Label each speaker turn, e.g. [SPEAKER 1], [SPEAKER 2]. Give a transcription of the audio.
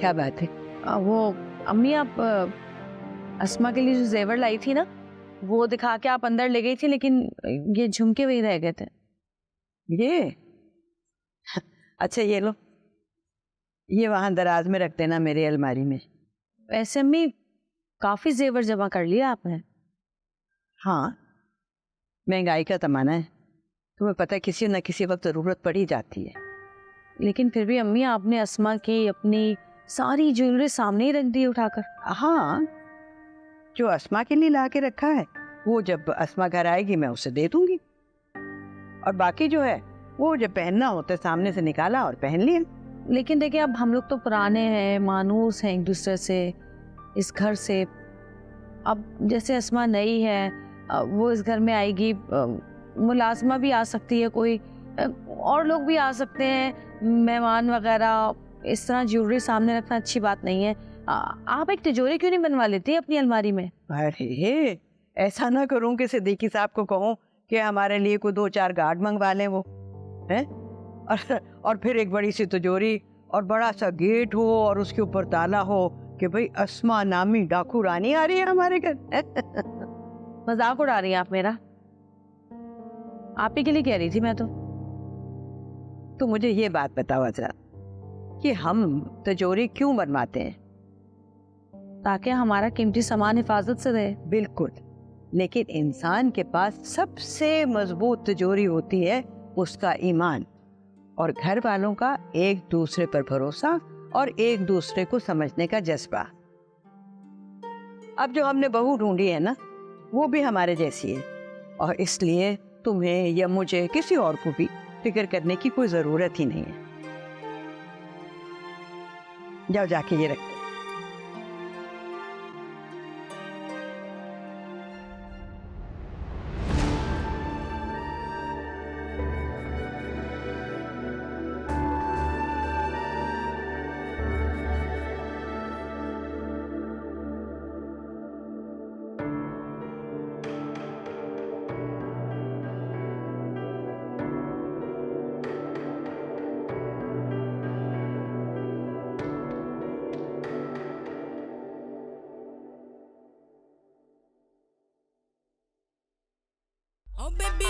[SPEAKER 1] क्या बात है?
[SPEAKER 2] वो अम्मी, आप अस्मा के लिए जो जेवर लाई थी ना, वो दिखा के आप अंदर ले गई थी, लेकिन ये झुमके वही रह गए थे।
[SPEAKER 1] ये अच्छा, ये लो, ये वहां दराज में रख देना मेरी अलमारी में।
[SPEAKER 2] वैसे अम्मी, काफी जेवर जमा कर लिया आपने।
[SPEAKER 1] हाँ, महंगाई का जमाना है, तुम्हें पता है किसी न किसी वक्त जरूरत पड़ ही जाती है।
[SPEAKER 2] लेकिन फिर भी अम्मी, आपने अस्मा की अपनी सारी ज्वेलरी सामने ही रख दी उठाकर।
[SPEAKER 1] हाँ, जो अस्मा के लिए ला के रखा है वो जब अस्मा घर आएगी मैं उसे दे दूंगी, और बाकी जो है वो जब पहनना होता है सामने से निकाला और पहन लिया।
[SPEAKER 2] लेकिन देखिए, अब हम लोग तो पुराने हैं, मानूस हैं एक दूसरे से, इस घर से। अब जैसे अस्मा नई है, वो इस घर में आएगी, मुलाजमा भी आ सकती है, कोई और लोग भी आ सकते हैं, मेहमान वगैरह। इस तरह ज्वेलरी सामने रखना अच्छी बात नहीं है। आप एक तिजोरी क्यों नहीं बनवा लेती अपनी अलमारी में?
[SPEAKER 1] अरे ऐसा ना करूं कि सिद्दीकी साहब को कहूं कि हमारे लिए कोई 2-4 गार्ड मंगवा लें वो, हैं? और फिर एक बड़ी सी तिजोरी और बड़ा सा गेट हो और उसके ऊपर ताला हो कि भाई अस्मा नामी डाकू रानी आ रही है हमारे घर।
[SPEAKER 2] मजाक उड़ा रही हैं आप मेरा? आप ही के लिए कह रही थी मैं तो
[SPEAKER 1] मुझे ये बात बताओ अजरा कि हम तिजोरी क्यों बनवाते हैं?
[SPEAKER 2] ताकि हमारा कीमती सामान हिफाजत से रहे।
[SPEAKER 1] बिल्कुल, लेकिन इंसान के पास सबसे मजबूत तिजोरी होती है उसका ईमान, और घर वालों का एक दूसरे पर भरोसा और एक दूसरे को समझने का जज्बा। अब जो हमने बहू ढूंढी है ना, वो भी हमारे जैसी है, और इसलिए तुम्हें या मुझे किसी और को भी फिक्र करने की कोई जरूरत ही नहीं है। जाओ जाके ये रख दो।
[SPEAKER 3] Oh baby